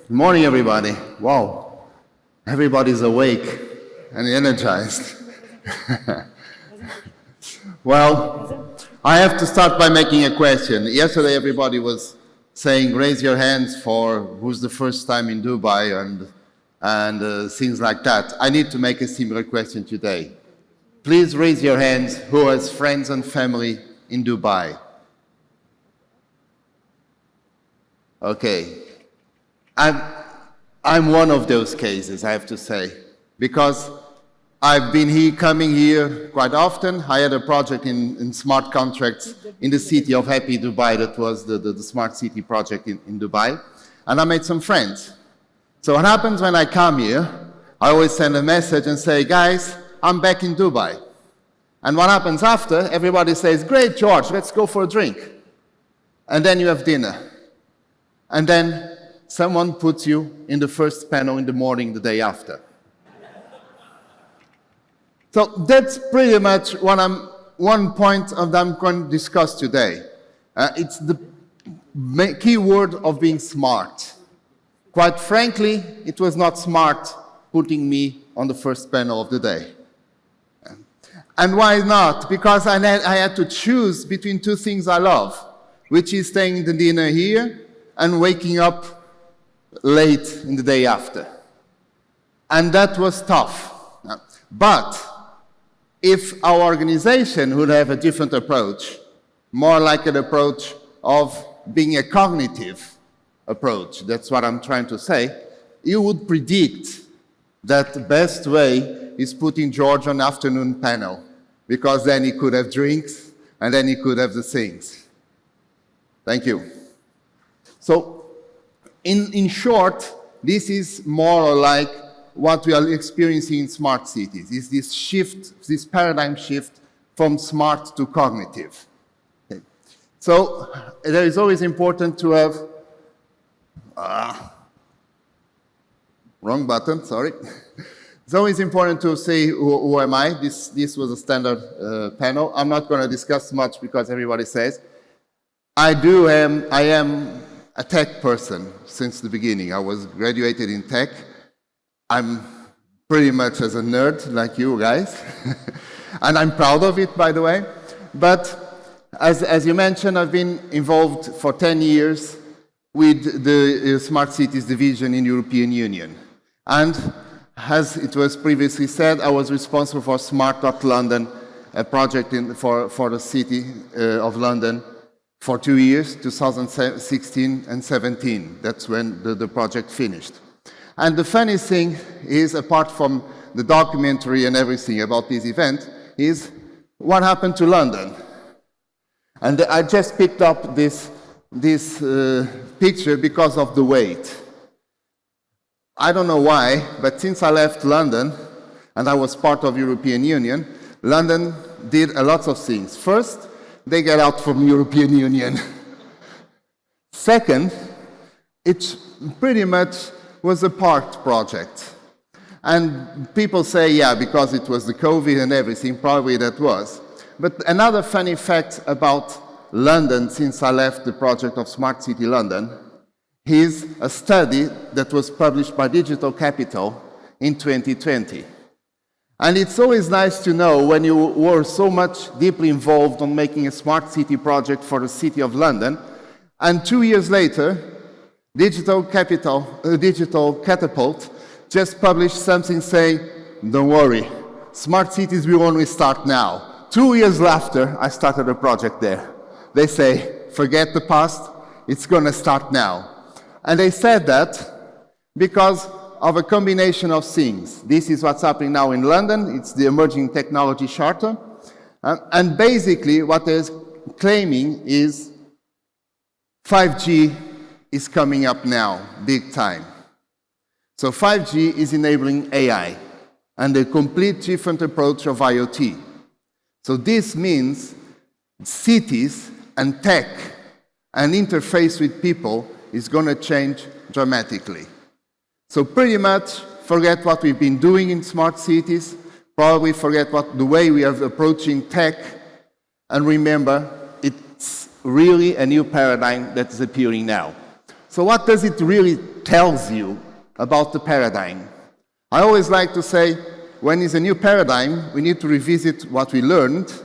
Good morning, everybody. Wow, everybody's awake and energized. Well, I have to start by making a question. Yesterday, everybody was saying, raise your hands for who's the first time in Dubai and things like that. I need to make a similar question today. Please raise your hands who has friends and family in Dubai. Okay. I'm one of those cases, I have to say, because I've been coming here quite often. I had a project in smart contracts in the city of Happy Dubai, that was the smart city project in Dubai, and I made some friends. So what happens when I come here, I always send a message and say, guys, I'm back in Dubai. And what happens after, everybody says, great, George, let's go for a drink. And then you have dinner. And then someone puts you in the first panel in the morning the day after. So that's pretty much one point that I'm going to discuss today. It's the key word of being smart. Quite frankly, it was not smart putting me on the first panel of the day. And why not? Because I had to choose between two things I love, which is staying the dinner here and waking up late in the day after. And that was tough. But if our organization would have a different approach, more like an approach of being a cognitive approach, that's what I'm trying to say, you would predict that the best way is putting George on afternoon panel, because then he could have drinks and then he could have the things. Thank you. So, in short, this is more like what we are experiencing in smart cities, is this shift, this paradigm shift from smart to cognitive. Okay. So it is always important to have, wrong button, sorry. It's always important to say who am I. This was a standard panel. I'm not going to discuss much because everybody says. I am a tech person since the beginning. I was graduated in tech. I'm pretty much as a nerd like you guys. And I'm proud of it, by the way. But as you mentioned, I've been involved for 10 years with the Smart Cities Division in European Union. And as it was previously said, I was responsible for Smart.London, a project for the city of London, for 2 years, 2016 and 17. That's when the project finished. And the funny thing is, apart from the documentary and everything about this event, is what happened to London. And I just picked up this picture because of the weight. I don't know why, but since I left London, and I was part of European Union, London did a lot of things. First, they get out from European Union. Second, it pretty much was a parked project. And people say, yeah, because it was the COVID and everything, probably that was. But another funny fact about London, since I left the project of Smart City London, is a study that was published by Digital Capital in 2020. And it's always nice to know when you were so much deeply involved on making a smart city project for the city of London, and 2 years later, Digital Catapult just published something saying, don't worry, smart cities will only start now. 2 years after, I started a project there. They say, forget the past, it's going to start now. And they said that because of a combination of things. This is what's happening now in London. It's the Emerging Technology Charter. And basically, what they're claiming is 5G is coming up now, big time. So 5G is enabling AI and a complete different approach of IoT. So this means cities and tech and interface with people is going to change dramatically. So pretty much forget what we've been doing in smart cities, probably forget the way we are approaching tech, and remember, it's really a new paradigm that is appearing now. So what does it really tells you about the paradigm? I always like to say, when it's a new paradigm, we need to revisit what we learned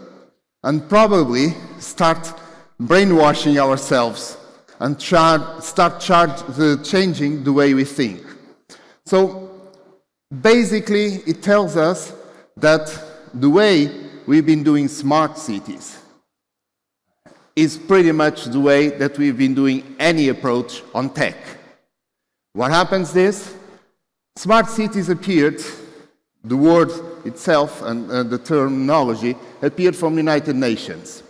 and probably start brainwashing ourselves and start changing the way we think. So basically, it tells us that the way we've been doing smart cities is pretty much the way that we've been doing any approach on tech. What happens is, smart cities appeared, the word itself and the terminology appeared from the United Nations.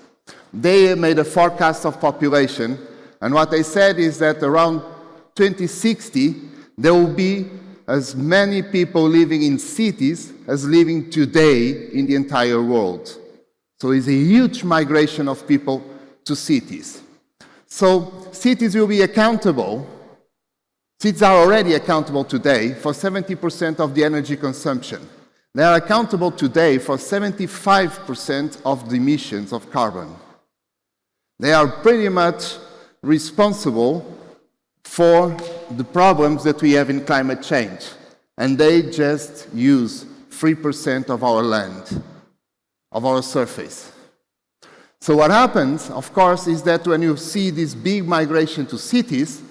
They made a forecast of population, and what they said is that around 2060, there will be as many people living in cities as living today in the entire world. So it's a huge migration of people to cities. So cities will be accountable, cities are already accountable today for 70% of the energy consumption. They are accountable today for 75% of the emissions of carbon. They are pretty much responsible for the problems that we have in climate change. And they just use 3% of our land, of our surface. So what happens, of course, is that when you see this big migration to cities,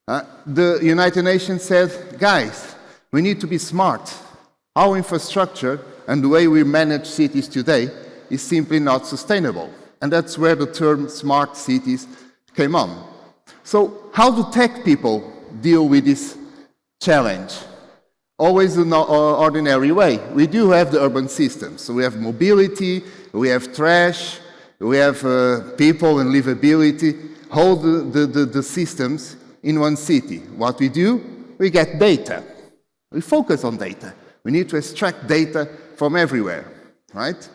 the United Nations said, guys, we need to be smart. Our infrastructure and the way we manage cities today is simply not sustainable. And that's where the term smart cities came on. So how do tech people deal with this challenge? Always in an ordinary way. We do have the urban systems. So we have mobility, we have trash, we have people and livability, all the systems in one city. What we do, we get data. We focus on data. We need to extract data from everywhere, right?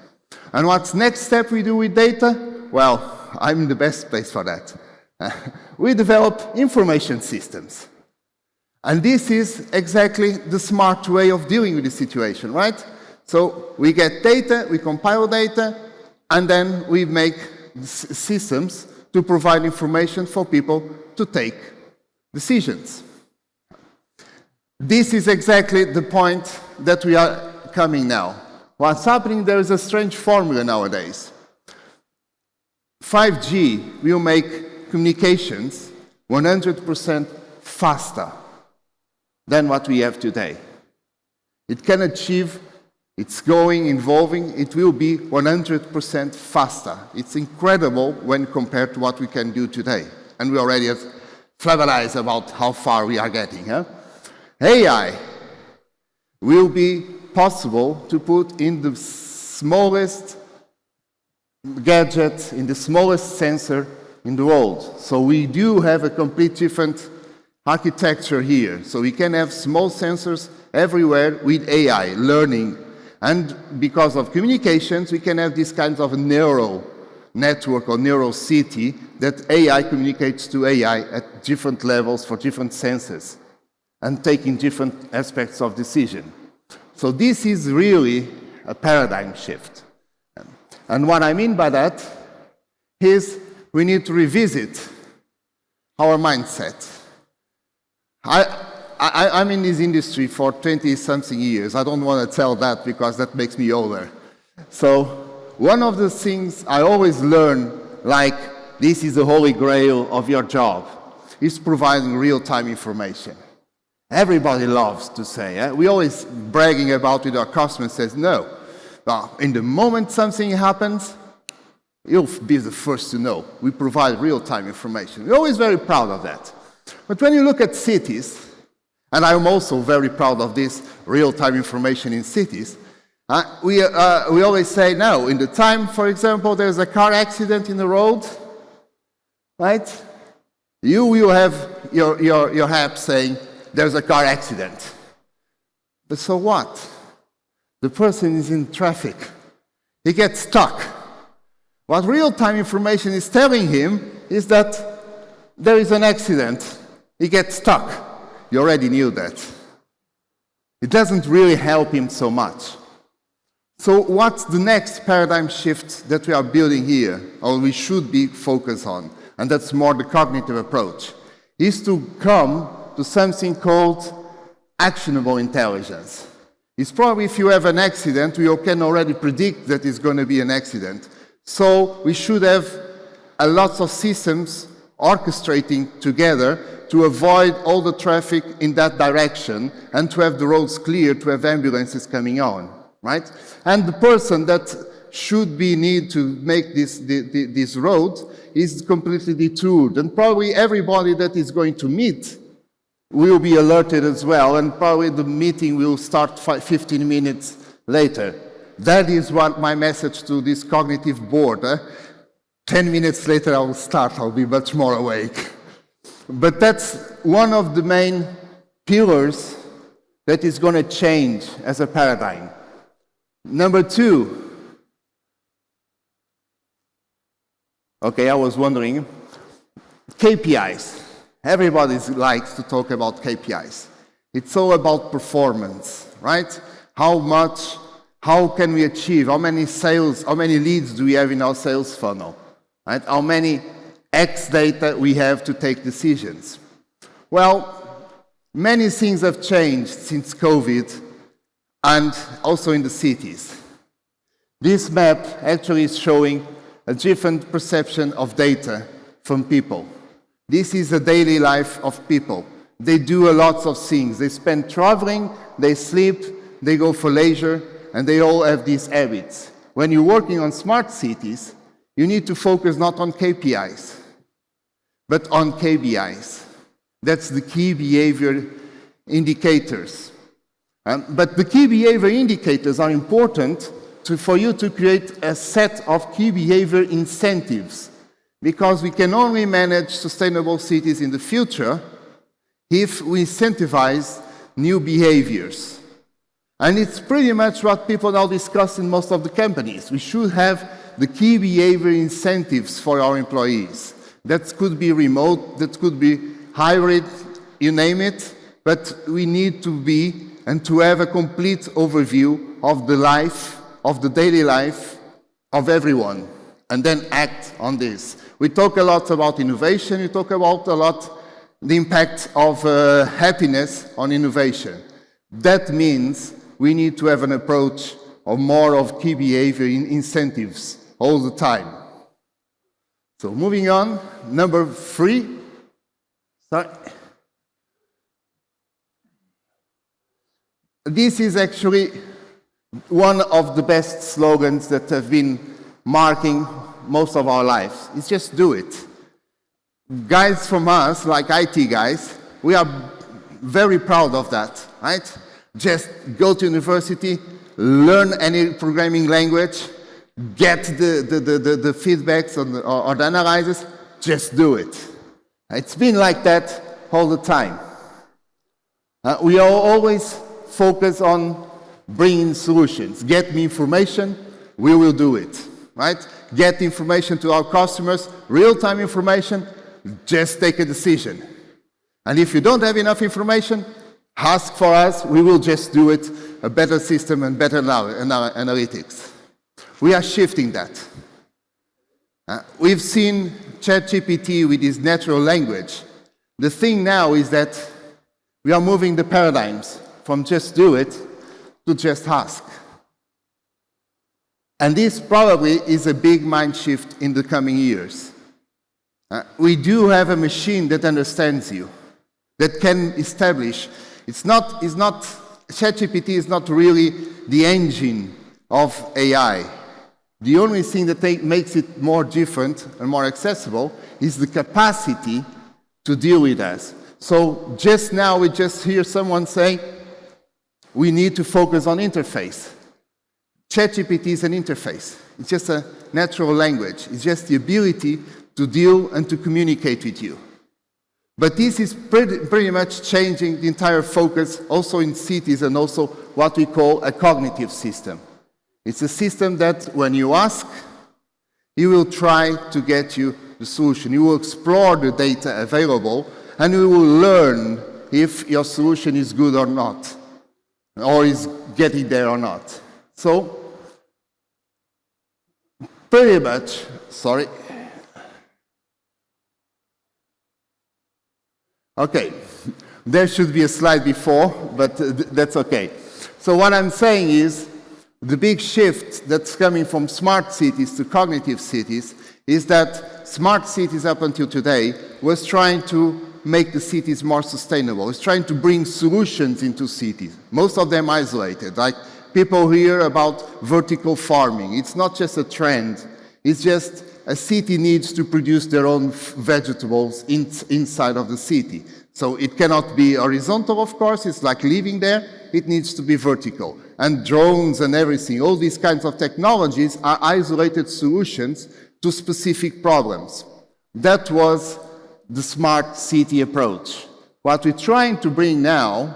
And what's next step we do with data? Well, I'm in the best place for that. We develop information systems. And this is exactly the smart way of dealing with the situation, right? So we get data, we compile data, and then we make systems to provide information for people to take decisions. This is exactly the point that we are coming now. What's happening, there is a strange formula nowadays. 5G will make communications 100% faster than what we have today. It can achieve, it's evolving, it will be 100% faster. It's incredible when compared to what we can do today. And we already have flabbergasted about how far we are getting. AI will be possible to put in the smallest gadget, in the smallest sensor in the world. So we do have a complete different architecture here. So we can have small sensors everywhere with AI, learning. And because of communications, we can have these kinds of neural network or neural city that AI communicates to AI at different levels for different sensors and taking different aspects of decision. So this is really a paradigm shift. And what I mean by that is we need to revisit our mindset. I'm in this industry for 20-something years. I don't want to tell that because that makes me older. So one of the things I always learn, like this is the holy grail of your job, is providing real-time information. Everybody loves to say, we always bragging about it, our customer says, no. Well, in the moment something happens, you'll be the first to know. We provide real-time information. We're always very proud of that. But when you look at cities, and I'm also very proud of this real-time information in cities, we always say, no, in the time, for example, there's a car accident in the road, right? You will have your app saying, there's a car accident. But so what? The person is in traffic. He gets stuck. What real-time information is telling him is that there is an accident. He gets stuck. You already knew that. It doesn't really help him so much. So what's the next paradigm shift that we are building here, or we should be focused on? And that's more the cognitive approach. is to come to something called actionable intelligence. It's probably if you have an accident, we can already predict that it's going to be an accident. So we should have a lot of systems orchestrating together to avoid all the traffic in that direction and to have the roads clear, to have ambulances coming on, right? And the person that should be need to make this road is completely detoured. And probably everybody that is going to meet will be alerted as well, and probably the meeting will start 15 minutes later. That is what my message to this cognitive board. 10 minutes later I will start, I'll be much more awake. But that's one of the main pillars that is going to change as a paradigm. Number two. Okay, I was wondering. KPIs. Everybody likes to talk about KPIs. It's all about performance, right? How can we achieve? How many sales, how many leads do we have in our sales funnel? Right? How many X data we have to take decisions? Well, many things have changed since COVID and also in the cities. This map actually is showing a different perception of data from people. This is the daily life of people. They do a lot of things. They spend traveling, they sleep, they go for leisure, and they all have these habits. When you're working on smart cities, you need to focus not on KPIs, but on KBIs. That's the key behavior indicators. But the key behavior indicators are important for you to create a set of key behavior incentives, because we can only manage sustainable cities in the future if we incentivize new behaviors. And it's pretty much what people now discuss in most of the companies. We should have the key behavior incentives for our employees. That could be remote, that could be hybrid, you name it, but we need to be and to have a complete overview of the life, of the daily life of everyone, and then act on this. We talk a lot about innovation, we talk about a lot the impact of happiness on innovation. That means we need to have an approach of more of key behavior incentives all the time. So moving on, number 3. Sorry. This is actually one of the best slogans that have been marking most of our lives. It's just do it. Guys from us, like IT guys, we are very proud of that, right? Just go to university, learn any programming language, get the feedbacks or the analysis, just do it. It's been like that all the time. We are always focused on bringing solutions. Get me information, we will do it, right? Get information to our customers, real-time information, just take a decision. And if you don't have enough information, ask for us, we will just do it, a better system and better analytics. We are shifting that. We've seen ChatGPT with its natural language. The thing now is that we are moving the paradigms from just do it to just ask. And this probably is a big mind shift in the coming years. We do have a machine that understands you, that can establish. ChatGPT is not really the engine of AI. The only thing that makes it more different and more accessible is the capacity to deal with us. So just now we just hear someone saying, we need to focus on interface. ChatGPT is an interface. It's just a natural language. It's just the ability to deal and to communicate with you. But this is pretty much changing the entire focus also in cities and also what we call a cognitive system. It's a system that when you ask, he will try to get you the solution. You will explore the data available and you will learn if your solution is good or not, or is getting there or not. So, pretty much, Okay, there should be a slide before, but that's okay. So what I'm saying is, the big shift that's coming from smart cities to cognitive cities is that smart cities up until today was trying to make the cities more sustainable. It's trying to bring solutions into cities, most of them isolated. Like people hear about vertical farming. It's not just a trend. It's just a city needs to produce their own vegetables inside of the city. So it cannot be horizontal, of course. It's like living there. It needs to be vertical. And drones and everything, all these kinds of technologies are isolated solutions to specific problems. That was the smart city approach. What we're trying to bring now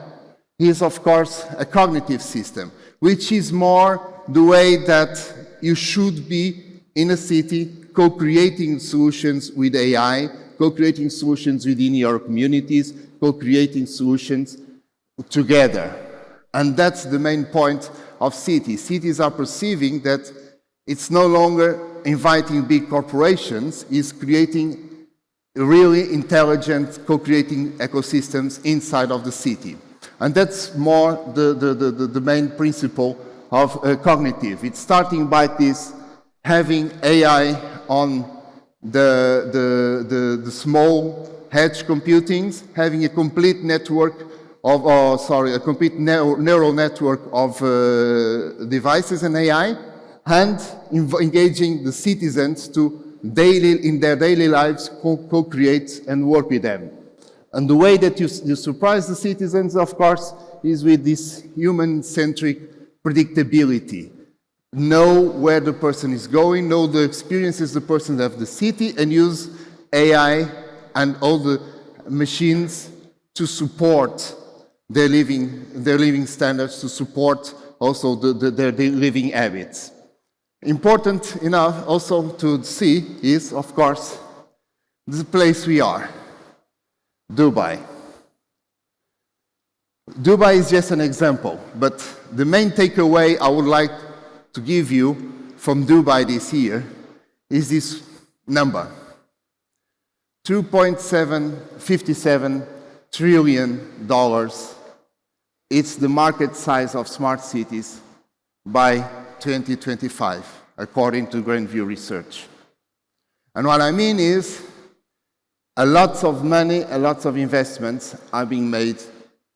is, of course, a cognitive system, which is more the way that you should be in a city, co-creating solutions with AI, co-creating solutions within your communities, co-creating solutions together. And that's the main point of cities. Cities are perceiving that it's no longer inviting big corporations, it's creating really intelligent, co-creating ecosystems inside of the city. And that's more the main principle of cognitive. It's starting by this, having AI on the small edge computings, having a complete network of, a complete neural network of devices and AI, and engaging the citizens to in their daily lives, co-create and work with them. And the way that you surprise the citizens, of course, is with this human-centric predictability. Know where the person is going, know the experiences the person has of the city, and use AI and all the machines to support their living standards, to support also their living habits. Important enough also to see is, of course, the place we are, Dubai. Dubai is just an example, but the main takeaway I would like to give you from Dubai this year is this number. $2.57 trillion. It's the market size of smart cities by 2025, according to Grandview Research. And what I mean is, a lot of money, a lot of investments are being made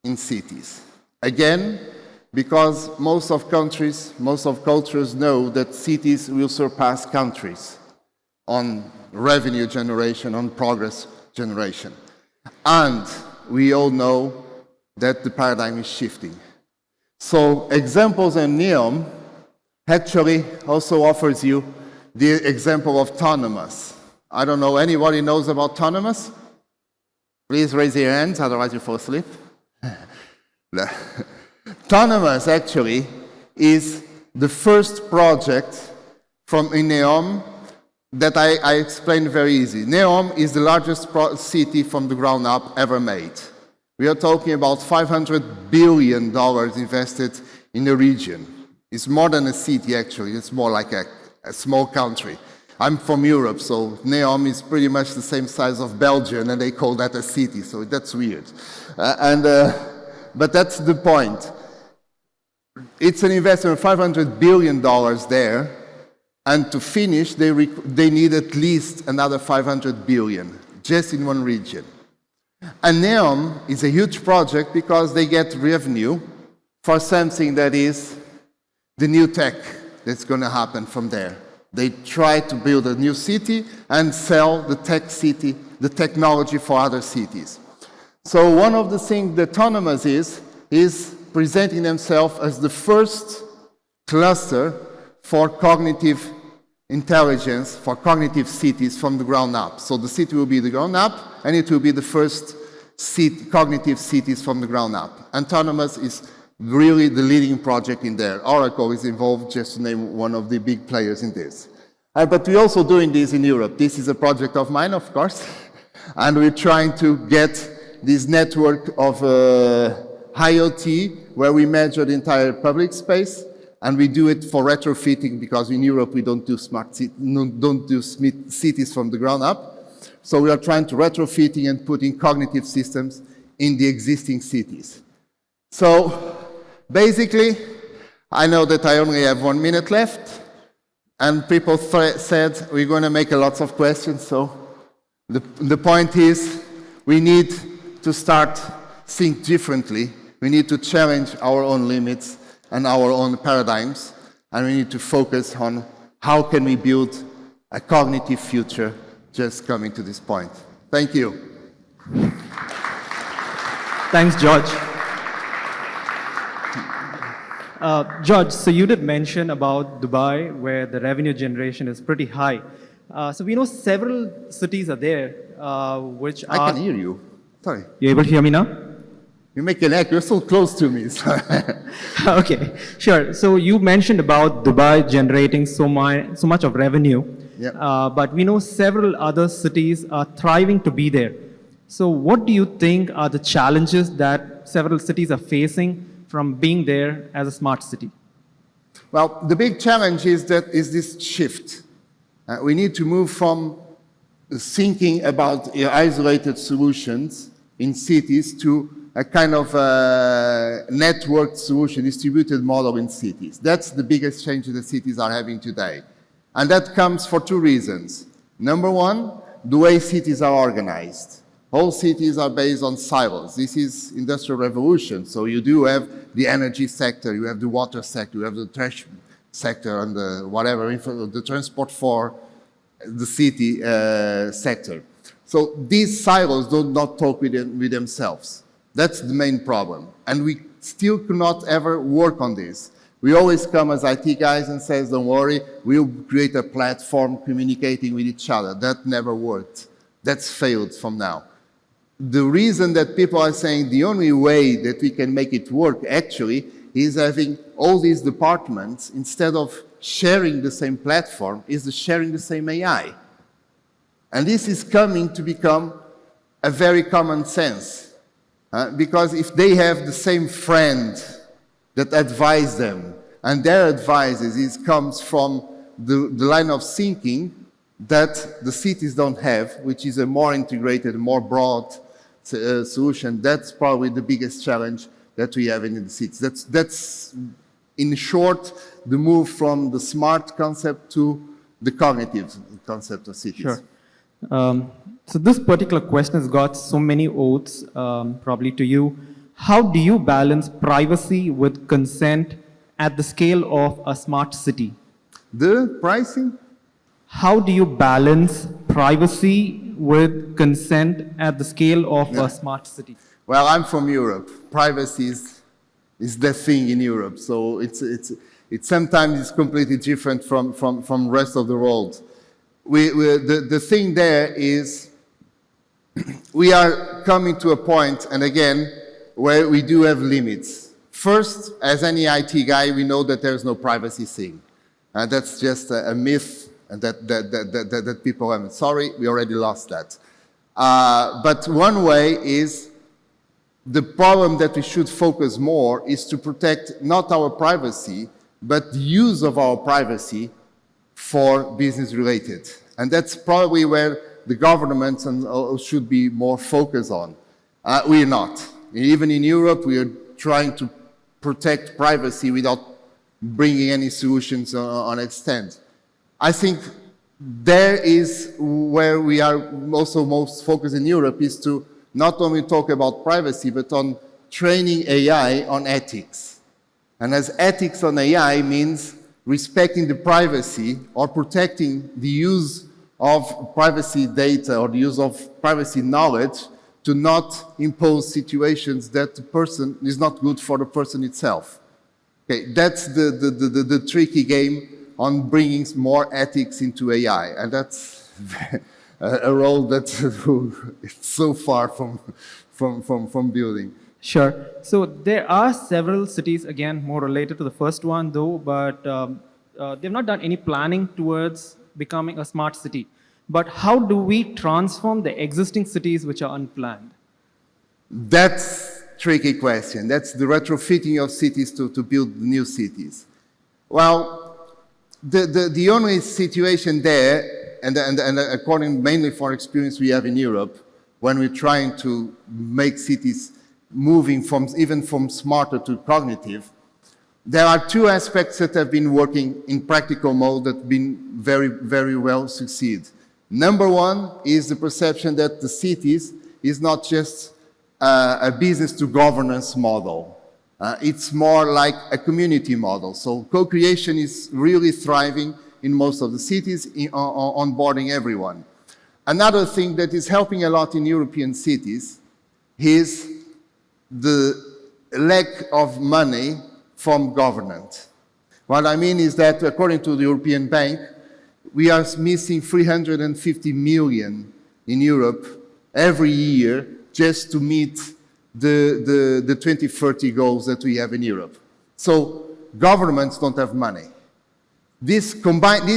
in cities. Again, because most of cultures know that cities will surpass countries on revenue generation, on progress generation. And we all know that the paradigm is shifting. So examples in Neom actually also offers you the example of autonomous. I don't know, anybody knows about autonomous? Please raise your hands, otherwise you fall asleep. Autonomous actually is the first project from Neom that I explained very easy. Neom is the largest city from the ground up ever made. We are talking about $500 billion invested in the region. It's more than a city, actually. It's more like a small country. I'm from Europe, so Neom is pretty much the same size of Belgium, and they call that a city, so that's weird. But that's the point. It's an investment of $500 billion there, and to finish, they need at least another $500 billion, just in one region. And Neom is a huge project because they get revenue for something that is the new tech that's going to happen from there. They try to build a new city and sell the tech city, the technology for other cities. So one of the things that Autonomous is presenting themselves as the first cluster for cognitive intelligence, for cognitive cities from the ground up. So the city will be the ground up, and it will be the first cognitive cities from the ground up. Autonomous is really the leading project in there. Oracle is involved, just to name one of the big players in this. But we're also doing this in Europe. This is a project of mine, of course, and we're trying to get this network of IoT, where we measure the entire public space, and we do it for retrofitting, because in Europe we don't do cities from the ground up. So we are trying to retrofitting and putting cognitive systems in the existing cities. So basically, I know that I only have 1 minute left, and people said we're going to make a lot of questions. So the point is we need to start think differently. We need to challenge our own limits and our own paradigms, and we need to focus on how can we build a cognitive future just coming to this point. Thank you. Thanks, George. George, so you did mention about Dubai, where the revenue generation is pretty high. So we know several cities are there, which are... I can hear you. Sorry. You able to hear me now? You make an echo. You're so close to me. Okay, sure. So you mentioned about Dubai generating so much of revenue, Yep. But we know several other cities are thriving to be there. So what do you think are the challenges that several cities are facing from being there as a smart city? Well, the big challenge is this shift. We need to move from thinking about isolated solutions in cities to a kind of networked solution, distributed model in cities. That's the biggest change that the cities are having today. And that comes for two reasons. Number one, the way cities are organized. All cities are based on silos. This is industrial revolution. So you do have the energy sector, you have the water sector, you have the trash sector, and the whatever, the transport for the city sector. So these silos do not talk with themselves. That's the main problem. And we still cannot ever work on this. We always come as IT guys and says, don't worry, we'll create a platform communicating with each other. That never worked. That's failed from now. The reason that people are saying the only way that we can make it work actually is having all these departments, instead of sharing the same platform, is sharing the same AI. And this is coming to become a very common sense. Because if they have the same friend that advise them, and their advice comes from the line of thinking that the cities don't have, which is a more integrated, more broad solution, that's probably the biggest challenge that we have in the cities. That's in short, the move from the smart concept to the cognitive concept of cities. Sure. So this particular question has got so many oaths, probably to you. How do you balance privacy with consent at the scale of a smart city? The pricing? How do you balance privacy with consent at the scale of a smart city? Well, I'm from Europe. Privacy is the thing in Europe. So it's sometimes it's completely different from the rest of the world. The thing there is we are coming to a point, and again, where we do have limits. First, as any IT guy, we know that there's no privacy thing. That's just a myth that people have. Sorry, we already lost that. But one way is the problem that we should focus more is to protect not our privacy, but the use of our privacy for business related. And that's probably where the governments should be more focused on. We are not. Even in Europe, we are trying to protect privacy without bringing any solutions on extent. I think there is where we are also most focused in Europe, is to not only talk about privacy, but on training AI on ethics. And as ethics on AI means respecting the privacy or protecting the use of privacy data or the use of privacy knowledge to not impose situations that the person is not good for the person itself. Okay, that's the tricky game on bringing more ethics into AI, and that's a role that's so far from building. Sure. So there are several cities, again, more related to the first one though, but they've not done any planning towards becoming a smart city. But how do we transform the existing cities which are unplanned? That's a tricky question. That's the retrofitting of cities to build new cities. Well, the only situation there and according mainly for experience we have in Europe, when we're trying to make cities moving even from smarter to cognitive, there are two aspects that have been working in practical mode that have been very, very well succeed. Number one is the perception that the cities is not just a business to governance model. It's more like a community model. So co-creation is really thriving in most of the cities, onboarding everyone. Another thing that is helping a lot in European cities is the lack of money from government. What I mean is that according to the European Bank, we are missing 350 million in Europe every year just to meet the 2030 goals that we have in Europe. So governments don't have money. This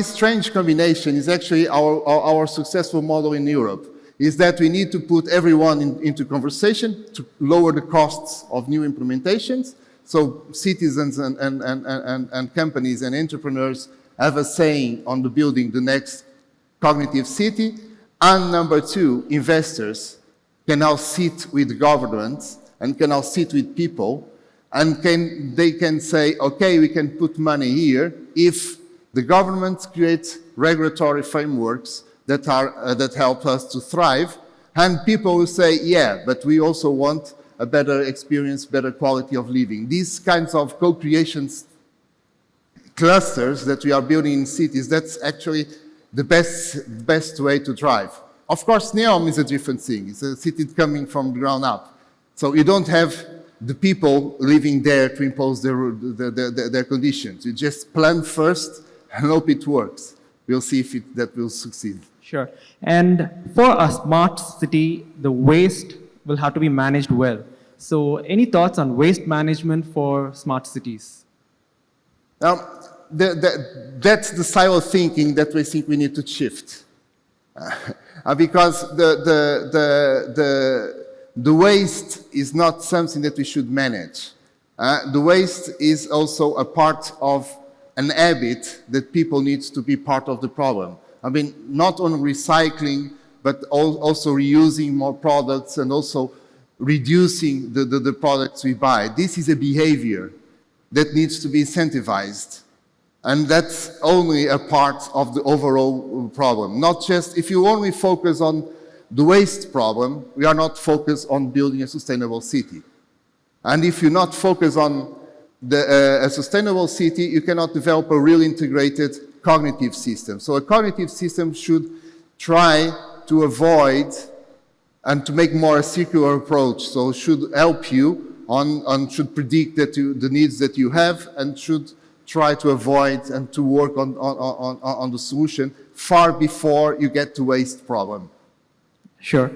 strange combination is actually our successful model in Europe, is that we need to put everyone into conversation to lower the costs of new implementations, so citizens and companies and entrepreneurs have a saying on the building the next cognitive city. And number two, investors can now sit with governments and can now sit with people and they can say, okay, we can put money here if the government creates regulatory frameworks that help us to thrive, and people will say, yeah, but we also want a better experience, better quality of living. These kinds of co-creation clusters that we are building in cities, that's actually the best way to drive. Of course, Neom is a different thing. It's a city coming from the ground up. So you don't have the people living there to impose their conditions. You just plan first and hope it works. We'll see if that will succeed. Sure. And for a smart city, the waste will have to be managed well. So any thoughts on waste management for smart cities? Now, that's the silo thinking that we think we need to shift. Because the waste is not something that we should manage. The waste is also a part of an habit that people need to be part of the problem. I mean, not only recycling, but also reusing more products and also reducing the products we buy. This is a behavior that needs to be incentivized. And that's only a part of the overall problem. Not just, if you only focus on the waste problem, we are not focused on building a sustainable city. And if you not focus on a sustainable city, you cannot develop a real integrated cognitive system. So a cognitive system should try to avoid and to make more a circular approach. So it should help you should predict the needs that you have and should try to avoid and to work on the solution far before you get to waste problem. Sure.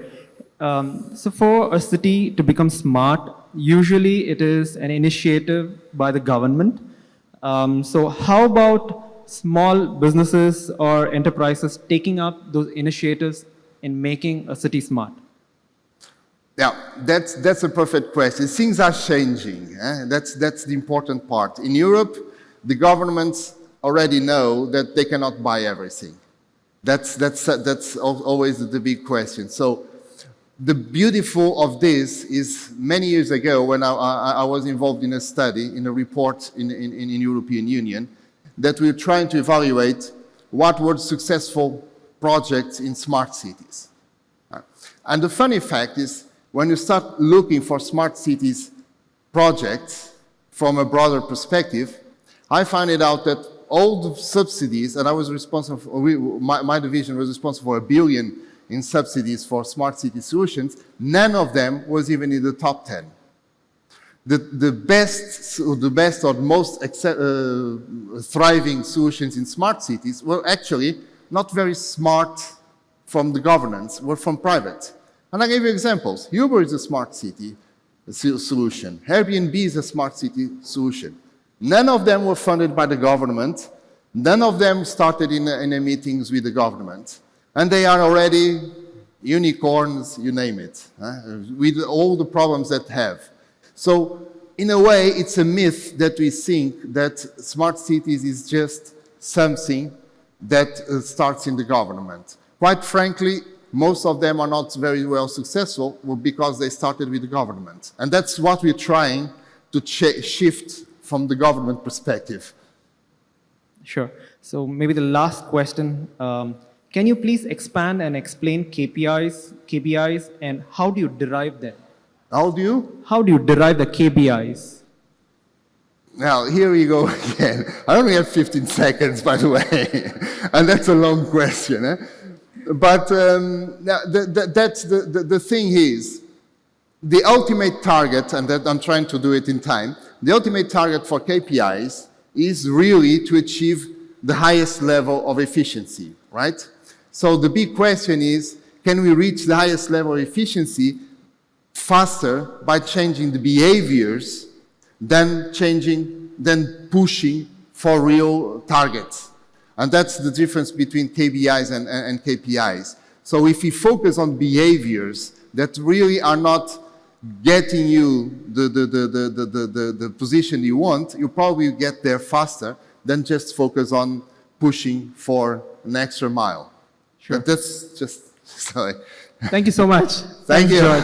So for a city to become smart, usually it is an initiative by the government. So how about small businesses or enterprises taking up those initiatives in making a city smart? Yeah, that's a perfect question. Things are changing. That's the important part. In Europe, the governments already know that they cannot buy everything. That's always the big question. So the beautiful of this is many years ago when I was involved in a study, in a report in European Union, that we were trying to evaluate what were successful projects in smart cities. And the funny fact is, when you start looking for smart cities projects from a broader perspective, I found it out that all the subsidies, and I was responsible, my division was responsible for $1 billion in subsidies for smart city solutions, none of them was even in the top 10. The best or most thriving solutions in smart cities were actually not very smart from the governance, were from private. And I gave you examples. Uber is a smart city solution. Airbnb is a smart city solution. None of them were funded by the government. None of them started in meetings with the government. And they are already unicorns, you name it, with all the problems that have. So in a way, it's a myth that we think that smart cities is just something that starts in the government. Quite frankly, most of them are not very well successful because they started with the government. And that's what we're trying to shift from the government perspective. Sure. So maybe the last question. Can you please expand and explain KPIs, and how do you derive them? How do you? How do you derive the KPIs? Now, here we go again. I only have 15 seconds, by the way, and that's a long question. Eh? But that's the thing is, the ultimate target, and that I'm trying to do it in time, the ultimate target for KPIs is really to achieve the highest level of efficiency, right? So the big question is, can we reach the highest level of efficiency faster by changing the behaviors than pushing for real targets? And that's the difference between KPIs and KPIs. So if we focus on behaviors that really are not getting you the position you want, you probably get there faster than just focus on pushing for an extra mile. Sure. But that's just, sorry. Thank you so much. Thank you. George.